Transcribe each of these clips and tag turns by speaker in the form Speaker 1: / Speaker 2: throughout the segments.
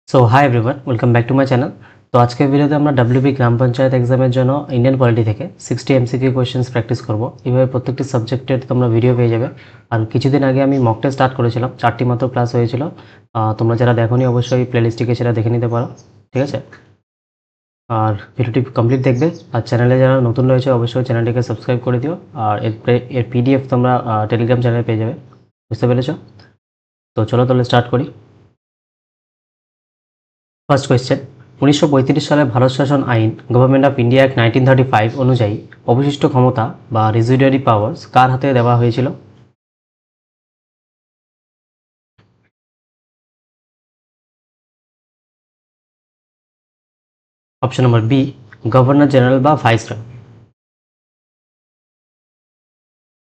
Speaker 1: So hi everyone, welcome back to my channel. তো আজকের ভিডিওতে আমরা ডাব্লিউবি গ্রাম পঞ্চায়েত এক্সামের জন্য ইন্ডিয়ান পলিটি থেকে 60 এমসিকিউ কোয়েশ্চেন্স প্র্যাকটিস করব। এইভাবে প্রত্যেকটি সাবজেক্টের তোমরা ভিডিও পেয়ে যাবে। আর কিছুদিন আগে আমি মক টেস্ট স্টার্ট করেছিলাম, 4টি মাত্র ক্লাস হয়েছিল। তোমরা যারা দেখোনি অবশ্যই প্লেলিস্টটিকে সেটা দেখে নিতে পারো, ঠিক আছে? আর ভিডিওটি কমপ্লিট দেখবে। আর চ্যানেলে যারা নতুন রয়েছে অবশ্যই চ্যানেলটিকে সাবস্ক্রাইব করে দিও। আর এর পিডিএফ তোমরা টেলিগ্রাম চ্যানেলে পেয়ে যাবে। বুঝতে পেরেছো? তো চলো তাহলে স্টার্ট করি। ফার্স্ট কোয়েশ্চেন, 1935 সালে ভারত শাসন আইন গভর্নমেন্ট অফ ইন্ডিয়া অ্যাক্ট 1935 অনুযায়ী অবশিষ্ট ক্ষমতা বা রেজিডুয়ারি পাওয়ার্স কার হাতে দেওয়া হয়েছিল? Option number B, governor general বা viceroy.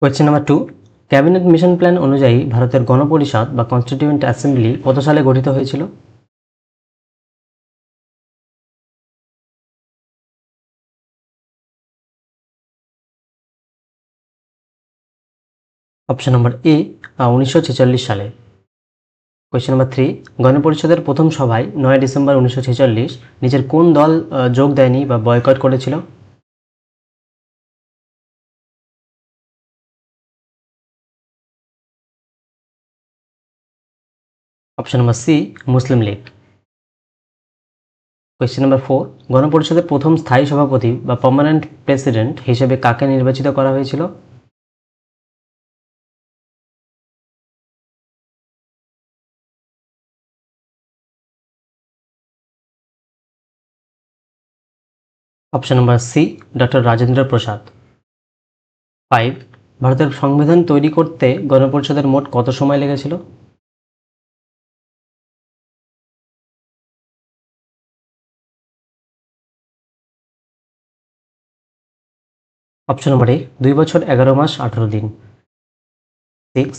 Speaker 1: Question number 2, cabinet mission plan অনুযায়ী ভারতের গণপরিষদ বা কনস্টিটিউয়েন্ট অ্যাসেম্বলি কত সালে গঠিত হয়েছিল? অপশন নম্বর এ, 1946 সালে। কোয়েশ্চেন নাম্বার 3, গণপরিষদের প্রথম সভায় 9 ডিসেম্বর 1946 নিজের কোন দল যোগ দেয়নি বা বয়কট করেছিল? অপশন নম্বর সি, মুসলিম লীগ। কোয়েশ্চেন নাম্বার 4, গণপরিষদের প্রথম স্থায়ী সভাপতি বা পার্মানেন্ট প্রেসিডেন্ট হিসেবে কাকে নির্বাচিত করা হয়েছিল? Option number C, doctor Rajendra Prasad. 5, ভারতের সংবিধান তৈরি করতে গণপরিষদের মোট কত সময় লেগেছিল? অপশন নম্বর এ, 2 বছর 11 মাস 18 দিন। 6,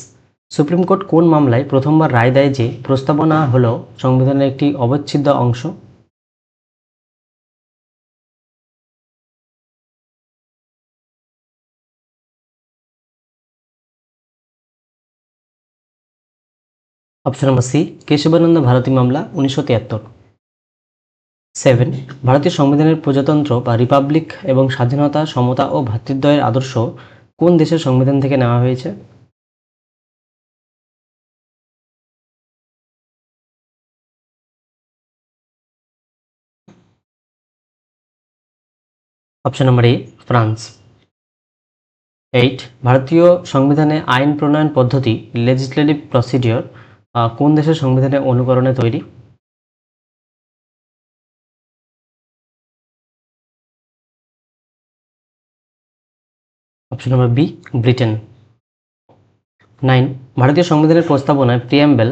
Speaker 1: সুপ্রিম কোর্ট কোন মামলায় প্রথমবার রায় দেয় যে প্রস্তাবনা হলো সংবিধানের একটি অবিচ্ছেদ্য অংশ? Option number C, Kesavananda Bharati মামলা 1973। 7, ভারতীয় সংবিধানের প্রজাতন্ত্র বা রিপাবলিক এবং স্বাধীনতা, সমতা ও ভ্রাতৃদ্বয়ের আদর্শ কোন দেশের সংবিধান থেকে নেওয়া হয়েছে? অপশন নম্বর এ, ফ্রান্স। 8, ভারতীয় সংবিধানে আইন প্রণয়ন পদ্ধতি লেজিসলেটিভ প্রসিডিওর কোন দেশের সংবিধানের অনুকরণে তৈরি? Option number B, Britain. 9, ভারতীয় সংবিধানের প্রস্তাবনায় প্রিয়াম্বেল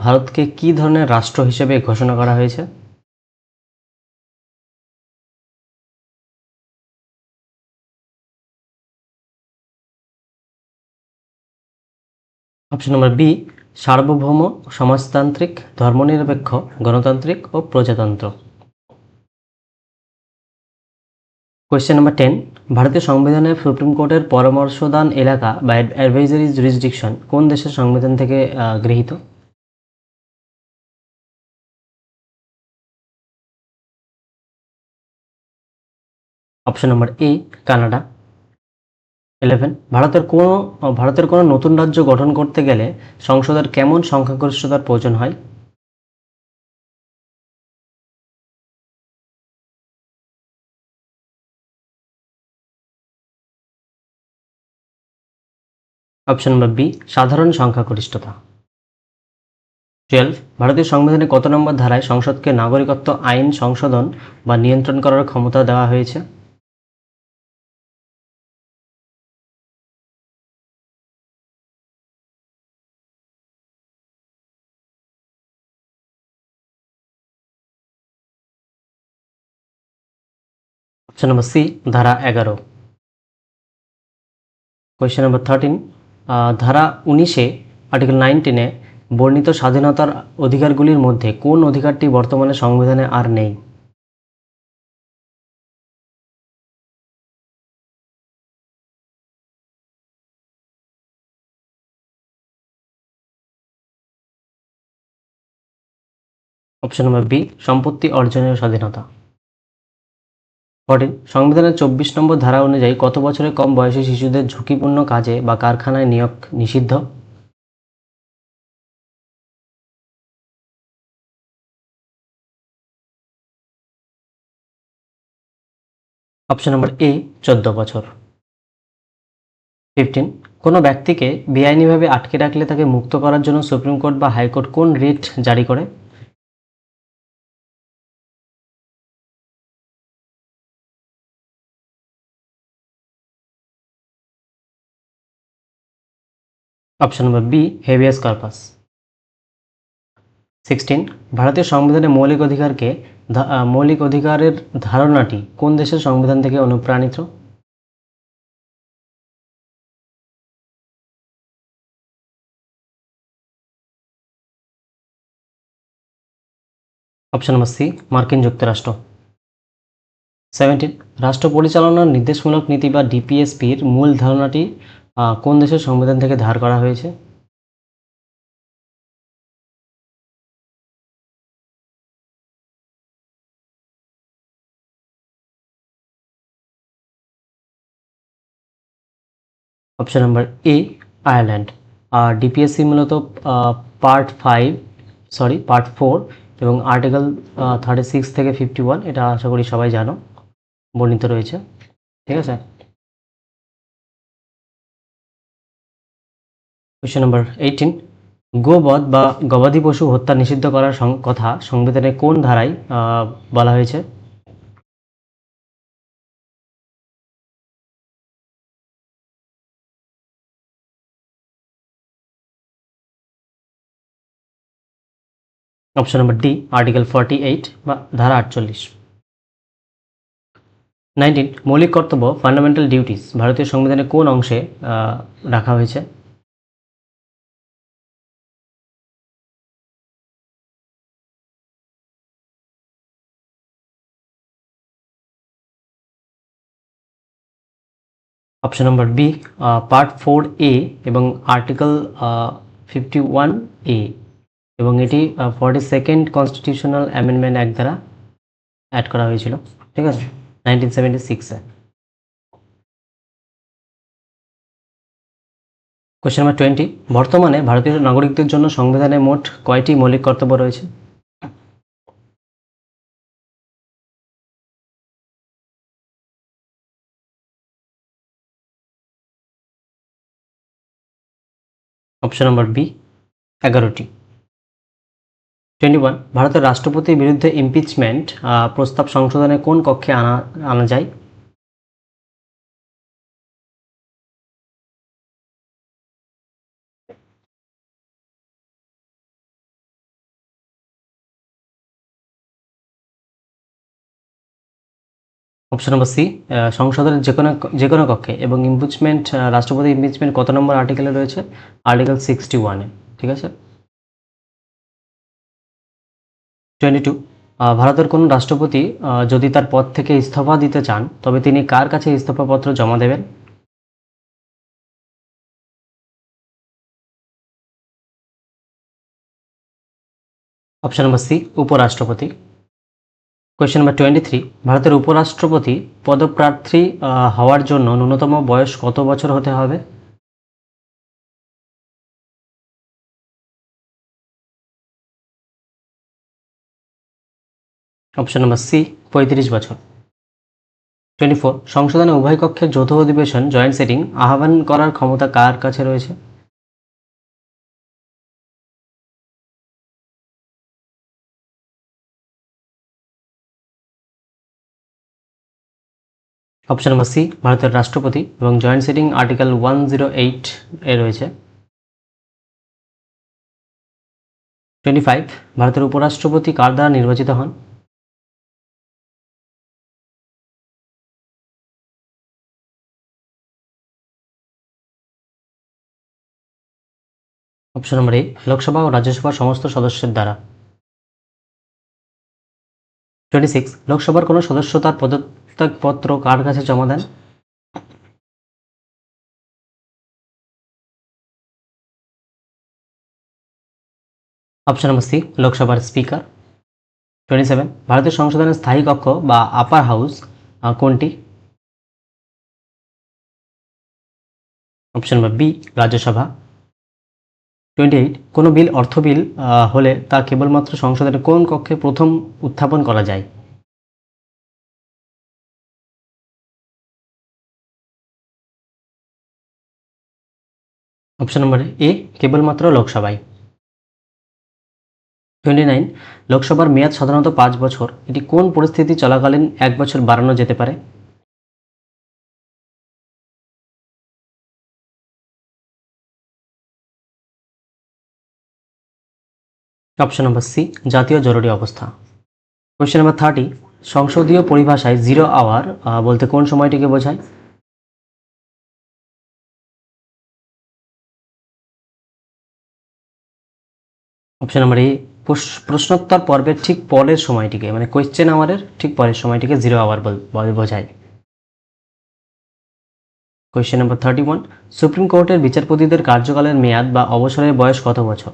Speaker 1: ভারতকে কী ধরনের রাষ্ট্র হিসেবে ঘোষণা করা হয়েছে? অপশন নম্বর বি, সার্বভৌম, সমাজতান্ত্রিক, ধর্মনিরপেক্ষ, গণতান্ত্রিক ও প্রজাতন্ত্র। কোয়েশ্চেন নাম্বার 10, ভারতীয় সংবিধানে সুপ্রিম কোর্টের পরামর্শদান এলাকা বা অ্যাডভাইজারি জুরিসডিকশন কোন দেশের সংবিধান থেকে গৃহীত? অপশন নম্বর এ, কানাডা। 11, ভারতের কোনো নতুন রাজ্য গঠন করতে গেলে সংসদের কেমন সংখ্যাগরিষ্ঠতার প্রয়োজন হয়? অপশন নম্বর বি, সাধারণ সংখ্যাগরিষ্ঠতা। 12, ভারতীয় সংবিধানে কত নম্বর ধারায় সংসদকে নাগরিকত্ব আইন সংশোধন বা নিয়ন্ত্রণ করার ক্ষমতা দেওয়া হয়েছে? অপশন নম্বর সি, ধারা 11। কোয়েশ্চেন নম্বর 13, ধারা 19-এ আর্টিকেল 19-এ বর্ণিত স্বাধীনতার অধিকারগুলির মধ্যে কোন অধিকারটি বর্তমানে সংবিধানে আর নেই? অপশন নম্বর বি, সম্পত্তি অর্জনের স্বাধীনতা। 14, সংবিধানের 24 নম্বর ধারা অনুযায়ী কত বছরের কম বয়সী শিশুদের ঝুঁকিপূর্ণ কাজে বা কারখানায় নিয়োগ নিষিদ্ধ? অপশন নম্বর এ, 14 বছর। 15, কোনো ব্যক্তিকে বেআইনিভাবে আটকে রাখলে তাকে মুক্ত করার জন্য সুপ্রিম কোর্ট বা হাইকোর্ট কোন রিট জারি করে? Option number B, habeas corpus. 16, ভারতীয় সংবিধানে মৌলিক অধিকারের ধারণাটি কোন দেশের সংবিধান থেকে অনুপ্রাণিত? অপশন নম্বর সি, মার্কিন যুক্তরাষ্ট্র। 17, রাষ্ট্র পরিচালনার নির্দেশমূলক নীতি বা ডিপিএসপির মূল ধারণাটি কোন দেশের সংবিধান থেকে ধার করা হয়েছে? Option number A, Ireland. আর ডিপিএসসি মূলত পার্ট 4 এবং আর্টিকেল 36 থেকে 51, এটা আশা করি সবাই জানো, বর্ণিত রয়েছে। ঠিক আছে। কোয়েশ্চেন নাম্বার 18, গোবধ বা গবাদি পশু হত্যা নিষিদ্ধ করার কথা সংবিধানে কোন ধারায় বলা হয়েছে? অপশন নাম্বার ডি, আর্টিকেল 48 বা ধারা 48। 19, মৌলিক কর্তব্য ফান্ডামেন্টাল ডিউটিস ভারতীয় সংবিধানে কোন অংশে রাখা হয়েছে? Option number B, part 4A এবং আর্টিকেল 51A, এবং এটি 42nd কনস্টিটিউশনাল অ্যামেন্ডমেন্ট অ্যাক্ট দ্বারা অ্যাড করা হয়েছিল। ঠিক আছে, 1976-এ। কোয়েশ্চেন নাম্বার 20, বর্তমানে ভারতীয় নাগরিকদের জন্য সংবিধানে মোট কয়টি মৌলিক কর্তব্য রয়েছে? Option number B, 11টি। 21, ভারতের রাষ্ট্রপতির বিরুদ্ধে ইমপিচমেন্ট প্রস্তাব সংশোধনে কোন কক্ষে আনা যায়? অপশন নম্বর সি, সংসদের যে কোনো কক্ষে, এবং ইমপিচমেন্ট রাষ্ট্রপতি ইমপিচমেন্ট কত নম্বর আর্টিকেলে রয়েছে? আর্টিকেল 61-এ। ঠিক আছে। 22, ভারতের কোন রাষ্ট্রপতি যদি তার পদ থেকে ইস্তফা দিতে চান তবে তিনি কার কাছে ইস্তফাপত্র জমা দেবেন? অপশন নম্বর সি, উপরাষ্ট্রপতি। কোয়েশ্চেন নাম্বার 23, ভারতের উপরাষ্ট্রপতি পদপ্রার্থী হওয়ার জন্য ন্যূনতম বয়স কত বছর হতে হবে? অপশন নম্বর সি, 35 বছর। 24, সংশোধনে উভয় কক্ষের যৌথ অধিবেশন জয়েন্ট সিটিং আহ্বান করার ক্ষমতা কার কাছে রয়েছে? অপশন নম্বর সি, ভারতের রাষ্ট্রপতি, এবং জয়েন্ট সিটিং আর্টিকেল 108 এ রয়েছে। 25, ভারতের উপরাষ্ট্রপতি কার দ্বারা নির্বাচিত হন? অপশন নম্বর এ, লোকসভা ও রাজ্যসভার সমস্ত সদস্যের দ্বারা। 26, লোকসভার কোনো সদস্য তার পদত্যাগপত্র কার কাছে জমা দেন? অপশন নম্বর সি, লোকসভার স্পিকার। 27, ভারতের সংসদের স্থায়ী কক্ষ বা আপার হাউস কোনটি? Option number B, Rajya Sabha. 28, কোনো বিল অর্থ বিল হলে তা কেবলমাত্র সংসদের কোন কক্ষে প্রথম উত্থাপন করা যায়? অপশন নম্বর এ, কেবলমাত্র লোকসভায়। 29, লোকসভার মেয়াদ সাধারণত 5 বছর, এটি কোন পরিস্থিতি চলাকালীন 1 বছর বাড়ানো যেতে পারে? অপশন নম্বর সি, জাতীয় জরুরি অবস্থা। কোয়েশ্চেন নাম্বার 30, সংসদীয় পরিভাষায় 0 আওয়ার বলতে কোন সময়টিকে বোঝায়? অপশন নাম্বার এ, প্রশ্নোত্তর পর্বের ঠিক পরের সময়টিকে, মানে কোয়েশ্চেন আওয়ারের ঠিক পরের সময়টিকে 0 আওয়ার বোঝায়। কোয়েশ্চেন নাম্বার 31, সুপ্রিম কোর্টের বিচারপতিদের কার্যকালের মেয়াদ বা অবসরের বয়স কত বছর?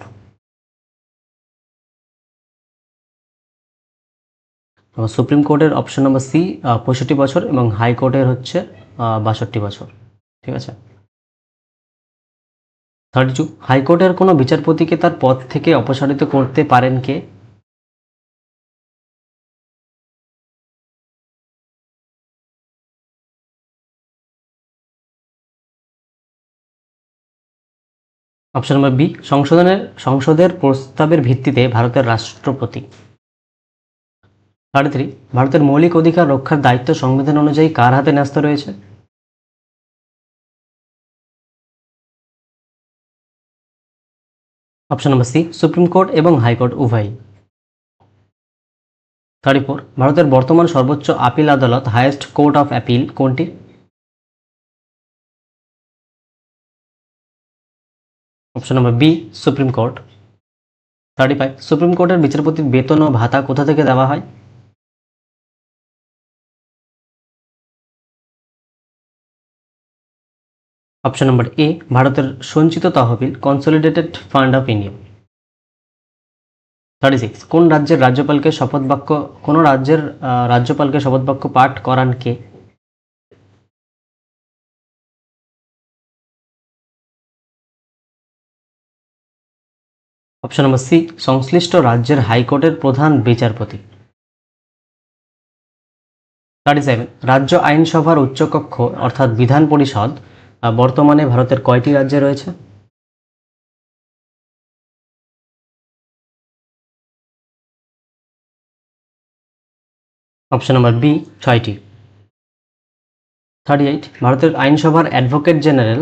Speaker 1: সুপ্রিম কোর্টের অপশন নম্বর সি 65 বছর এবং হাইকোর্টের হচ্ছে 62 বছর। ঠিক আছে। 32, হাইকোর্টের কোনো বিচারপতিকে তার পদ থেকে অপসারিত করতে পারেন কে? অপশন নম্বর বি, সংসদের প্রস্তাবের ভিত্তিতে ভারতের রাষ্ট্রপতি। 33, ভারতের মৌলিক অধিকার রক্ষার দায়িত্ব সংবিধান অনুযায়ী কার হাতে ন্যস্ত রয়েছে? Option number C, supreme court এবং হাইকোর্ট উভয়ই। 34, ভারতের বর্তমান সর্বোচ্চ আপিল আদালত হাইয়েস্ট কোর্ট অফ অ্যাপিল কোনটি? Option number B, supreme court. 35, supreme কোর্টের বিচারপতির বেতন ও ভাতা কোথা থেকে দেওয়া হয়? অপশন নম্বর এ, ভারতের সঞ্চিত তহবিল কনসলিডেটেড ফান্ড অফ ইন্ডিয়া। 36, কোন রাজ্যের রাজ্যপালকে শপথ বাক্য পাঠ করান কে? অপশন নম্বর সি, সংশ্লিষ্ট রাজ্যের হাইকোর্টের প্রধান বিচারপতি। 37, রাজ্য আইনসভার উচ্চকক্ষ অর্থাৎ বিধান পরিষদ বর্তমানে ভারতের কয়টি রাজ্যে রয়েছে? অপশন নম্বর বি, 6টি। 38, ভারতের আইনসভার অ্যাডভোকেট জেনারেল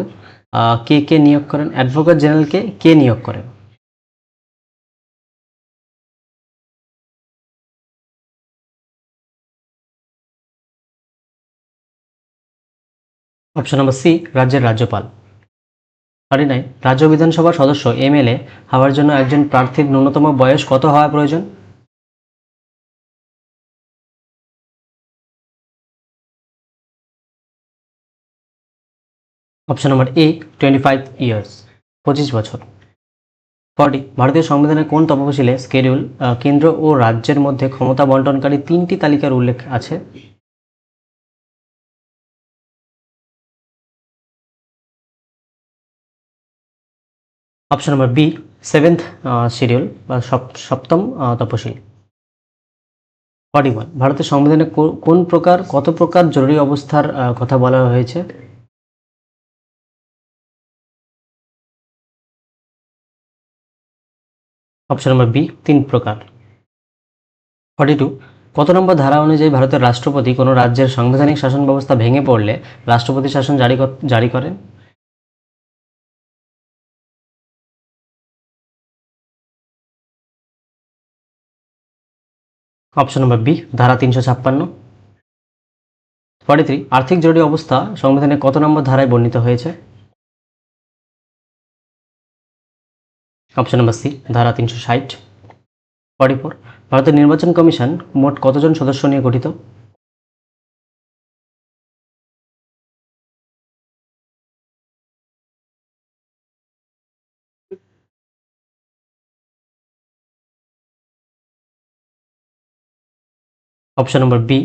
Speaker 1: কে নিয়োগ করেন? অ্যাডভোকেট জেনারেলকে কে নিয়োগ করেন? অপশন নম্বর সি, রাজ্যের রাজ্যপাল। 39, রাজ্য বিধানসভার সদস্য এমএলএ হওয়ার জন্য একজন প্রার্থীর ন্যূনতম বয়স কত হওয়া প্রয়োজন? অপশন নম্বর এ, 25 ইয়ার্স, 25 বছর। 40, ভারতীয় সংবিধানের কোন তফসিলে স্কেডিউল কেন্দ্র ও রাজ্যের মধ্যে ক্ষমতা বন্টনকারী 3টি তালিকার উল্লেখ আছে? Option number B, 7th schedule বা সপ্তম তফসিল। 41, ভারতের সংবিধানে কত প্রকার জরুরি অবস্থার কথা বলা হয়েছে? অপশন নম্বর বি, 3 প্রকার। 42, কত নম্বর ধারা অনুযায়ী ভারতের রাষ্ট্রপতি কোনো রাজ্যের সাংবিধানিক শাসন ব্যবস্থা ভেঙে পড়লে রাষ্ট্রপতি শাসন জারি করেন? অপশন নম্বর বি, ধারা 356। 43, আর্থিক জরুরি অবস্থা সংবিধানে কত নম্বর ধারায় বর্ণিত হয়েছে? অপশন নম্বর সি, ধারা 360। 44, ভারতের নির্বাচন কমিশন মোট কতজন সদস্য নিয়ে গঠিত? অপশন নম্বর বি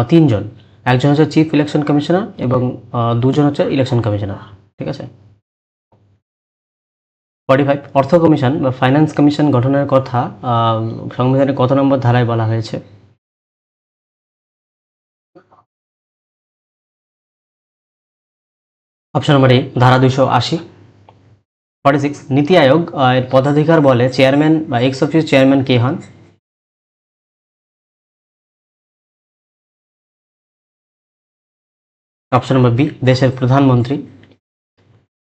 Speaker 1: 3 জন, একজন হচ্ছে চিফ ইলেকশন কমিশনার এবং 2 জন হচ্ছে ইলেকশন কমিশনার। ঠিক আছে। 45 অর্থ কমিশন বা ফাইন্যান্স কমিশন গঠনের কথা সংবিধানের কত নম্বর ধারায় বলা হয়েছে? অপশন নম্বর এ ধারা 280। 46 নীতি আয়োগ এর পদাধিকার বলে চেয়ারম্যান বা এক্স অফিস চেয়ারম্যান কে হন? অপশন নম্বর বি দেশের প্রধানমন্ত্রী।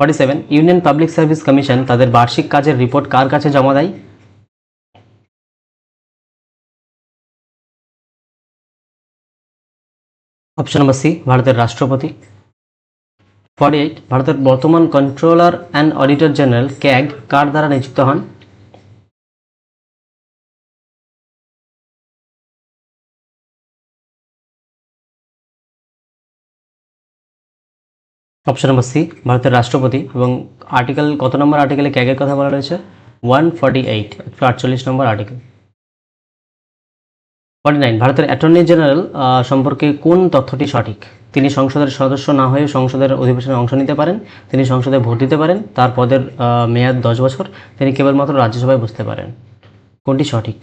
Speaker 1: 47 ইউনিয়ন পাবলিক সার্ভিস কমিশন তাদের বার্ষিক কাজের রিপোর্ট কার কাছে জমা দেয়? অপশন নম্বর সি ভারতের রাষ্ট্রপতি। 48 ভারতের বর্তমান controller and auditor general CAG কার দ্বারা নিযুক্ত হন? অপশন নম্বর সি ভারতের রাষ্ট্রপতি। এবং আর্টিকেল কত নম্বর আর্টিকেলে ক্যাগের কথা বলা রয়েছে? 148 148 নম্বর আর্টিকেল। 49 ভারতের অ্যাটর্নি জেনারেল সম্পর্কে কোন তথ্যটি সঠিক? তিনি সংসদের সদস্য না হয়ে সংসদের অধিবেশনে অংশ নিতে পারেন, তিনি সংসদে ভোট দিতে পারেন, তার পদের মেয়াদ 10 বছর, তিনি কেবলমাত্র রাজ্যসভায় বসতে পারেন। কোনটি সঠিক?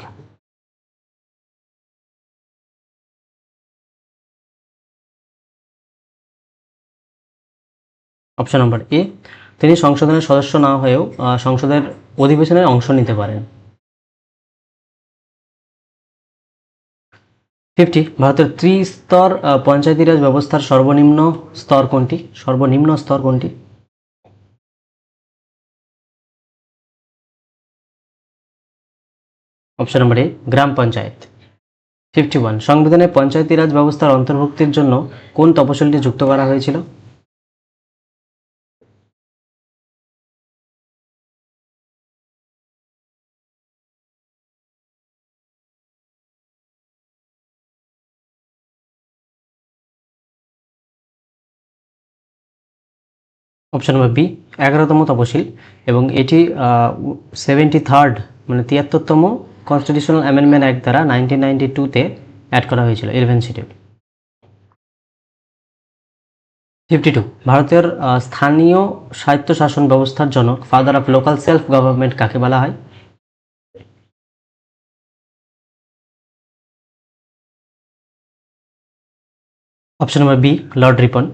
Speaker 1: অপশন নম্বর এ তিনি সংসদের সদস্য না হয়েও সংসদের অধিবেশনে অংশ নিতে পারেন। 50 ভারতের ত্রিস্তর পঞ্চায়েতি রাজ ব্যবস্থার সর্বনিম্ন স্তর কোনটি? সর্বনিম্ন স্তর কোনটি? অপশন নম্বর এ গ্রাম পঞ্চায়েত। 51 সংবিধানে পঞ্চায়েতি রাজ ব্যবস্থার অন্তর্ভুক্তির জন্য কোন তফসিলটি যুক্ত করা হয়েছিল? অপশন নম্বর বি 11তম তফসিল, এবং এটি 73rd মানে 73তম কনস্টিটিউশনাল অ্যামেন্ডমেন্ট অ্যাক্ট দ্বারা 1992-তে অ্যাড করা হয়েছিল 11 শিডিউল। 52 ভারতের স্থানীয় স্বায়ত্তশাসন ব্যবস্থার জনক father of local self government কাকে বলা হয়? Option number B lord Ripon.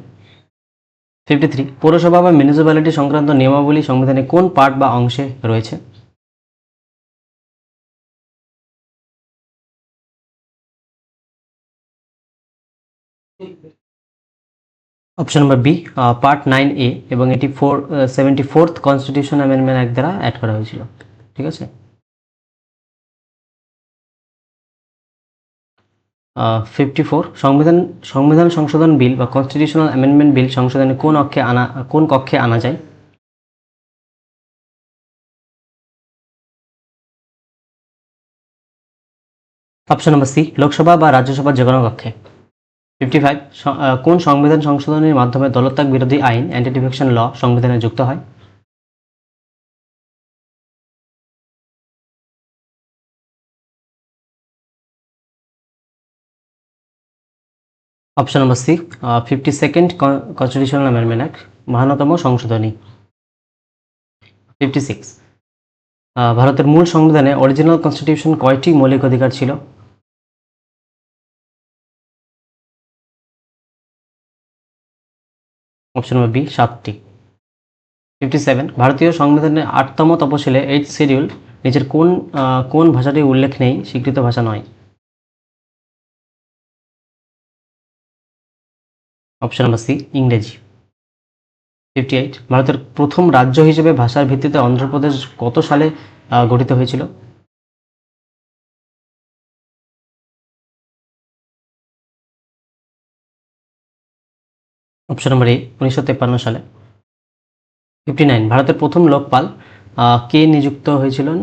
Speaker 1: 53 পৌরসভা বা মিউনিসিপ্যালিটি সংক্রান্ত নিয়মাবলী সংবিধানে কোন পার্ট বা অংশে রয়েছে? Option number B part 9A, এবং এটি 74th কনস্টিটিউশন অ্যামেন্ডমেন্ট অ্যাক্ট দ্বারা অ্যাড করা হয়েছিল। ঠিক আছে। 54 সংবিধান সংশোধন বিল বা কনস্টিটিউশনাল অ্যামেন্ডমেন্ট বিল সংশোধনে কোন কক্ষে আনা যায়? অপশন নম্বর সি লোকসভা বা রাজ্যসভার যে কোনো কক্ষে। 55 কোন সংবিধান সংশোধনের মাধ্যমে দলত্যাগ বিরোধী আইন অ্যান্টি ডিফেকশন ল সংবিধানে যুক্ত হয়? Option number C 52nd constitutional amendment act 52তম সংশোধনী। 56 ভারতের মূল সংবিধানে অরিজিনাল কনস্টিটিউশন কয়টি মৌলিক অধিকার ছিল? Option number B 7টি। 57 ভারতীয় সংবিধানের 8তম তফসিলে 8th শিডিউল নিচের কোন ভাষাটি উল্লেখ নেই স্বীকৃত ভাষা নয়? অপশন নম্বর সি ইংরেজি। 58 ভারতের প্রথম রাজ্য হিসেবে ভাষার ভিত্তিতে অন্ধ্রপ্রদেশ কত সালে গঠিত হয়েছিল? অপশন নম্বর এ 1953 সালে। 59 ভারতের প্রথম লোকপাল কে নিযুক্ত হয়েছিলেন?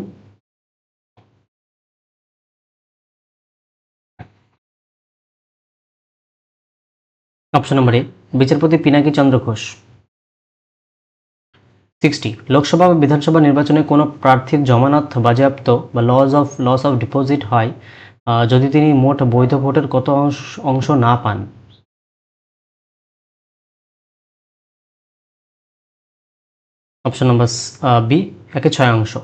Speaker 1: অপশন নম্বর এ বিচারপতি পিনাকি চন্দ্র ঘোষ। 60 লোকসভা বা বিধানসভা নির্বাচনে কোনো প্রার্থীর জমানত বাজেয়াপ্ত বা লস অফ ডিপোজিট হয় যদি তিনি মোট বৈধ ভোটের কত অংশ না পান? অপশন নাম্বার বি, 1/6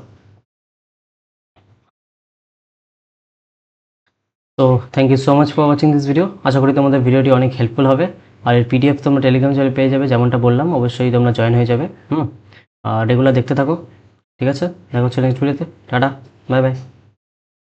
Speaker 1: তো thank you so much for watching this video. আশা করি তোমাদের ভিডিওটি অনেক হেল্পফুল হবে। আর এর পিডিএফ তোমরা টেলিগ্রাম চ্যানেলে পেয়ে যাবে, যেমনটা বললাম অবশ্যই তোমরা জয়েন হয়ে যাবে। আর রেগুলার দেখতে থাকো। ঠিক আছে, দেখা হচ্ছে নেক্সট ভিডিওতে। Tata, bye bye.